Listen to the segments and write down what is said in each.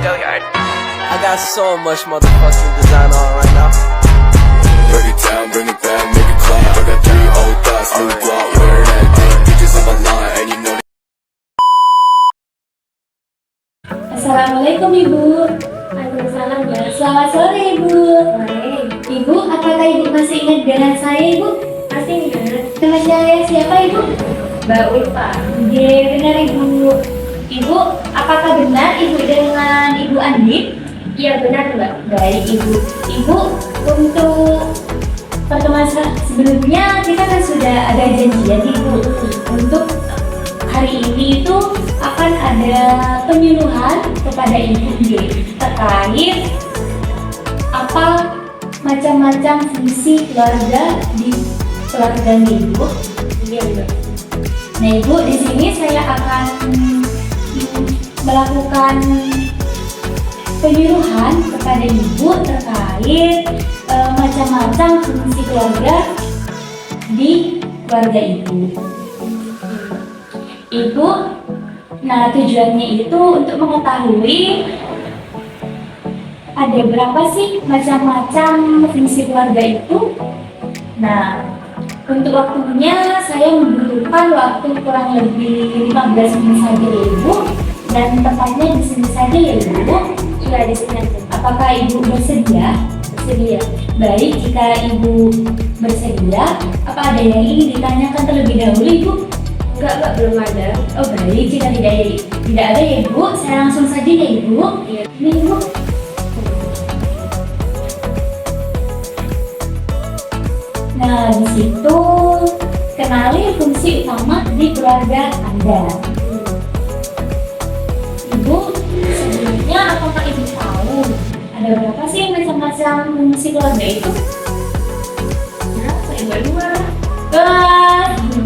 I got so much motherfucking design on right now. Break it down, bring it back, make it clap. I got 3 old thoughts, new block, wear that thing. Bitches on my line, and you know. Assalamualaikum Ibu. Waalaikumsalam ya. Selamat sore Ibu. Ibu, apakah Ibu masih ingat dengan saya Ibu? Masih ingat? Nama saya siapa Ibu? Mbak Ulfa. Iya benar Ibu. Ibu, apakah benar Ibu dengan Ibu Andin? Iya benar Mbak. Baik Ibu. Ibu, untuk pertemuan sebelumnya kita kan sudah ada janjian Ibu. Untuk hari ini itu akan ada penyuluhan kepada Ibu terkait apa macam-macam fungsi keluarga di keluarga Ibu. Iya Mbak. Nah Ibu, di sini saya akan melakukan penyuluhan kepada Ibu terkait macam-macam fungsi keluarga di keluarga Ibu. Ibu, nah tujuannya itu untuk mengetahui ada berapa sih macam-macam fungsi keluarga itu. Nah, untuk waktunya saya membutuhkan waktu kurang lebih 15 menit saja ya Ibu, dan tempatnya di sini saja ya Ibu. Iya di sini aja. Apakah Ibu bersedia? Bersedia. Baik, jika Ibu bersedia, apa ada yang ingin ditanyakan terlebih dahulu Ibu? Enggak Mbak, belum ada. Oh baik, jika tidak ada ya Ibu, saya langsung saja ya Ibu. Iya. Ini Ibu. Nah, di situ kenali fungsi utama di keluarga Anda. Ibu, sebelumnya apakah Ibu tahu ada berapa sih macam-macam fungsi keluarga itu? Berapa ya Mbak?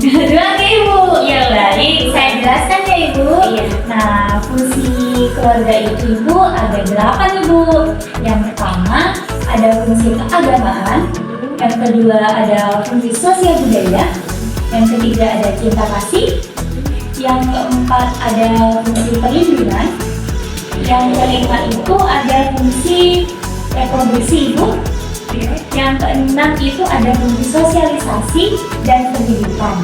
Dua nih Ibu. Iya, Baik, saya jelaskan ya Ibu. Iya. Nah, fungsi keluarga itu Ibu ada 8 Ibu. Yang pertama ada fungsi keagamaan, yang kedua ada fungsi sosial budaya, yang ketiga ada cinta kasih, yang keempat ada fungsi perlindungan, yang kelima itu ada fungsi reproduksi Ibu. Yang keenam itu ada fungsi sosialisasi dan pendidikan.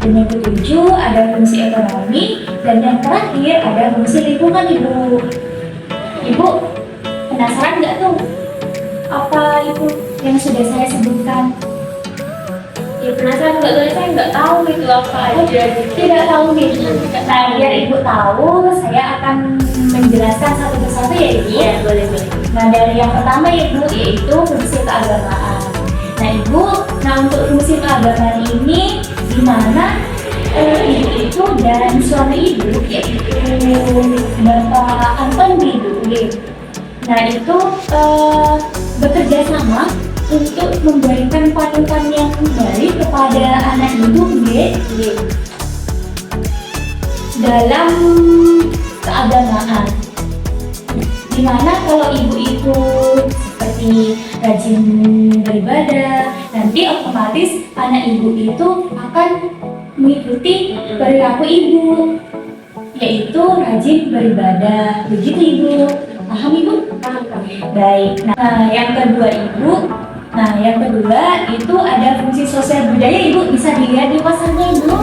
Dan yang ketujuh ada fungsi ekonomi, dan yang terakhir ada fungsi lingkungan Ibu. Ibu penasaran nggak tuh apa itu yang sudah saya sebutkan? Ya penasaran Mbak, soalnya saya nggak tahu itu apa aja. Tidak tahu nih. Nah, biar Ibu tahu, saya akan menjelaskan satu persatu ya Ibu. Iya boleh. Nah, dari yang pertama Ibu, yaitu fungsi keagamaan. Nah Ibu, untuk fungsi keagamaan ini di mana Ibu itu dan suami Ibu, yaitu Bapak Anton Ibu. Nah itu bekerja sama untuk memberikan panutan yang baik kepada anak Ibu dalam keagamaan. Dimana kalau Ibu itu seperti rajin beribadah, nanti otomatis anak Ibu itu akan mengikuti perilaku Ibu, yaitu rajin beribadah. Begitu Ibu, paham Ibu? Paham. Baik. Nah, yang kedua Ibu, yang kedua itu ada fungsi sosial budaya Ibu, bisa dilihat di pasarnya Ibu.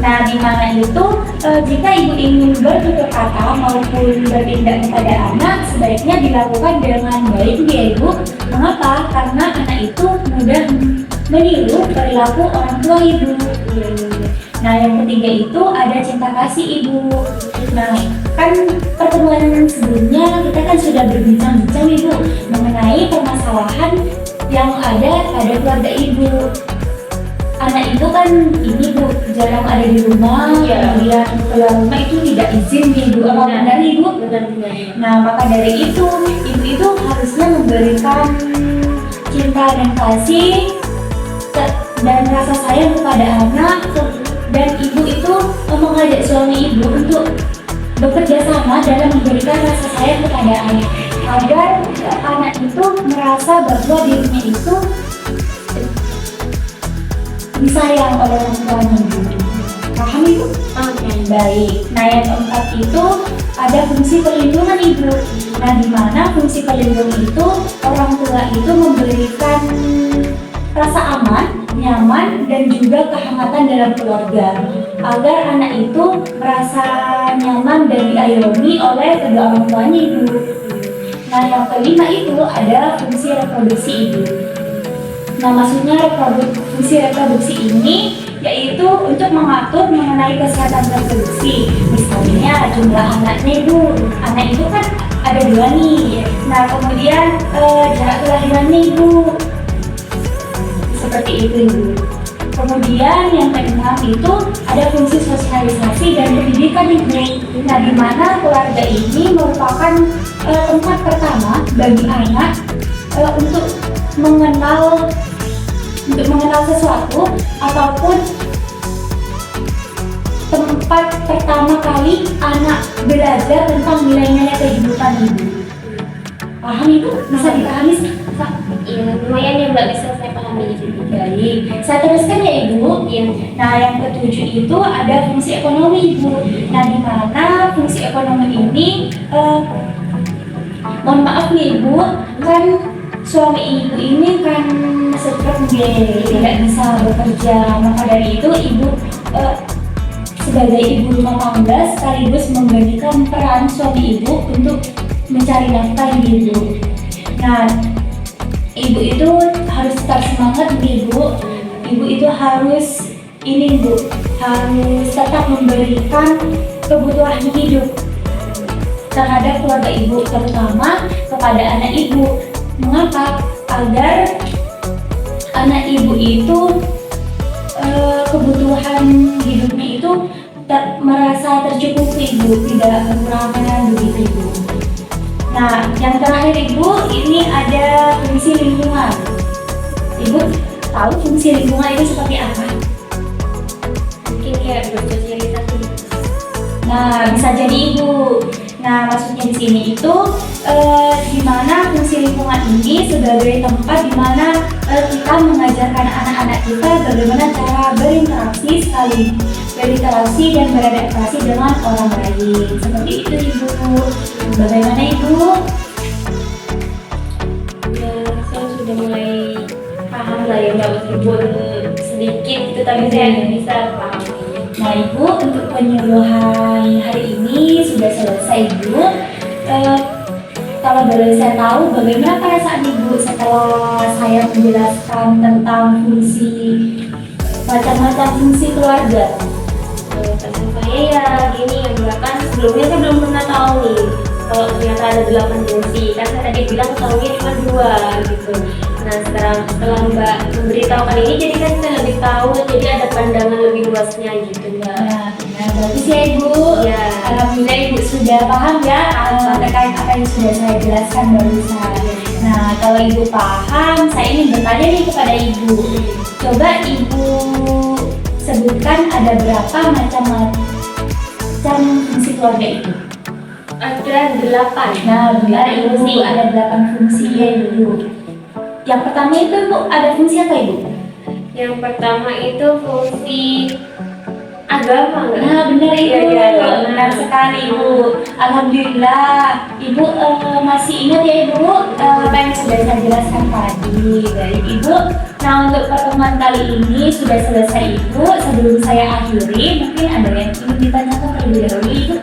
Nah, di mana itu jika Ibu ingin bertutur kata maupun bertindak kepada anak, sebaiknya dilakukan dengan baik ya Ibu. Mengapa? Karena anak itu mudah meniru perilaku orang tua Ibu. Nah, yang ketiga itu ada cinta kasih Ibu. Nah, kan pertemuan sebelumnya kita kan sudah berbincang-bincang Ibu mengenai permasalahan yang ada pada keluarga Ibu. Anak Ibu kan ini Bu, jarang ada di rumah, kemudian keluar rumah itu tidak izin Ibu. Apa benar Ibu? Benar. Nah, maka dari itu Ibu itu harusnya memberikan cinta dan kasih dan rasa sayang kepada anak, dan Ibu itu mengajak suami Ibu untuk bekerja sama dalam memberikan rasa sayang kepada anak, agar anak itu merasa bahwa dirinya itu disayang oleh orang tuanya Ibu. Paham Ibu? Oke. Baik. Nah, yang keempat itu ada fungsi perlindungan ibu. Nah, di mana fungsi perlindungan itu orang tua itu memberikan rasa aman, nyaman, dan juga kehangatan dalam keluarga agar anak itu merasa nyaman dan diayomi oleh kedua orang tuanya ibu. Nah, yang kelima itu ada fungsi reproduksi ibu. Nah, maksudnya fungsi reproduksi ini yaitu untuk mengatur mengenai kesehatan reproduksi. Misalnya jumlah anaknya ibu, anak itu kan ada 2 nih. Nah, kemudian jarak kelahirannya ibu, seperti itu ibu. Kemudian yang keenam itu ada fungsi sosialisasi dan pendidikan ibu. Nah, di mana keluarga ini merupakan tempat pertama bagi anak untuk mengenal sesuatu ataupun tempat pertama kali anak belajar tentang nilai-nilai kehidupan ibu. Paham ibu? Bisa dipahami? Iya, lumayan ya Mbak, bisa saya pahami. Baik, saya teruskan ya ibu. Iya. Nah, yang ketujuh itu ada fungsi ekonomi ibu. Nah, di mana fungsi ekonomi ini mohon maaf nih ibu, kan suami ibu ini kan stroke, tidak bisa bekerja. Maka dari itu ibu sebagai ibu rumah tangga sekaligus menggantikan peran suami ibu untuk mencari nafkah ibu. Nah, ibu itu harus tetap semangat ibu. Ibu itu harus harus tetap memberikan kebutuhan hidup terhadap keluarga ibu, terutama kepada anak ibu. Mengapa? Agar anak ibu itu kebutuhan hidupnya itu merasa tercukupi ibu, tidak kekurangan begitu ibu. Nah, yang terakhir ibu, ini ada fungsi lingkungan. Ibu tahu fungsi lingkungan itu seperti apa? Mungkin ya bersosialisasi. Nah, bisa jadi ibu. Nah, maksudnya di sini itu di mana fungsi lingkungan ini sebagai tempat di mana kita mengajarkan anak-anak kita bagaimana cara berinteraksi dan beradaptasi dengan orang lain. Seperti itu ibu. Bagaimana ibu? Ya, saya sudah mulai paham lah ya Mbak, meskipun sedikit itu tapi saya bisa paham. Nah ibu, untuk penyuluhan hari ini sudah selesai ibu. Kalau boleh saya tahu bagaimana perasaan ibu setelah saya menjelaskan tentang macam-macam fungsi keluarga? Perasaan saya ya gini ya Mbak, kan sebelumnya saya belum pernah tahu nih kalau ternyata ada 8 fungsi. Kan saya tadi bilang tahunya cuma 2 gitu. Nah, setelah Mbak memberitahukan ini, jadi kan saya lebih tahu, jadi ada pandangan lebih luasnya gitu Mbak. Nah, bagus ya ibu. Ya. Alhamdulillah ibu sudah paham ya terkait apa yang sudah saya jelaskan barusan. Nah, kalau ibu paham, saya ingin bertanya nih kepada ibu. Coba ibu sebutkan ada berapa macam fungsi keluarga itu? Ada 8. Nah, benar ibu, ada 8 fungsi ya ibu. Yang pertama itu ibu, ada fungsi apa ibu? Yang pertama itu fungsi agama. Nah, benar ibu. Ya. Benar sekali ibu. Alhamdulillah, ibu masih ingat ya ibu apa yang sudah saya jelaskan tadi. Baik ibu. Nah, untuk pertemuan kali ini sudah selesai ibu. Sebelum saya akhiri, mungkin ada yang ingin ditanyakan terlebih dahulu ibu.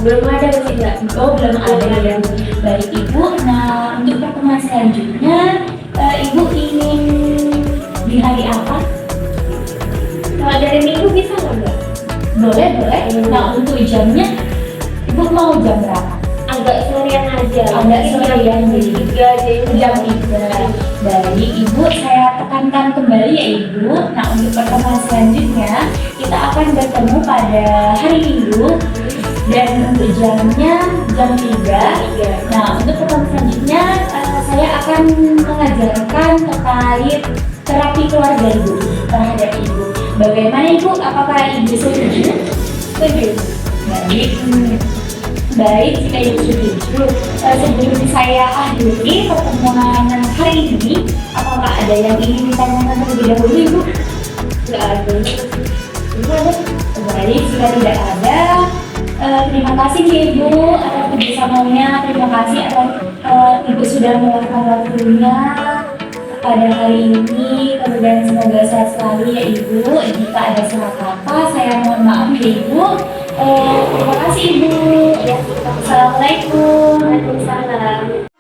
Belum ada sih Mbak. Oh, belum ada ya. Baik ibu. Nah, untuk pertemuan selanjutnya, ibu ingin di hari apa? Kalau dari minggu bisa nggak Mbak? Boleh. Nah, untuk jamnya, ibu mau jam berapa? Agak sorian aja. Agak sorian, Mungkin jam 3 aja. jam 3. Baik ibu, saya tekankan kembali ya ibu. Nah, untuk pertemuan selanjutnya kita akan bertemu pada hari Minggu dan untuk jamnya jam 3. Nah, untuk pertemuan selanjutnya saya akan mengajarkan terkait terapi keluarga ibu terhadap ibu. Bagaimana ibu? Apakah ibu setuju? Setuju. Baik, jika ibu setuju, sebelum saya akhiri pertemuan hari ini, apakah ada yang ingin ditanyakan terlebih dahulu ibu? Nggak ada. Baik, jika tidak ada, Terima kasih nih Ibu atas kerjasamanya. Terima kasih atas Ibu sudah meluangkan waktunya pada hari ini. Kemudian semoga sehat selalu ya Ibu. Jika ada salah kata, saya mohon maaf ya Ibu. Terima kasih Ibu. Ya, Assalamualaikum. Waalaikumsalam.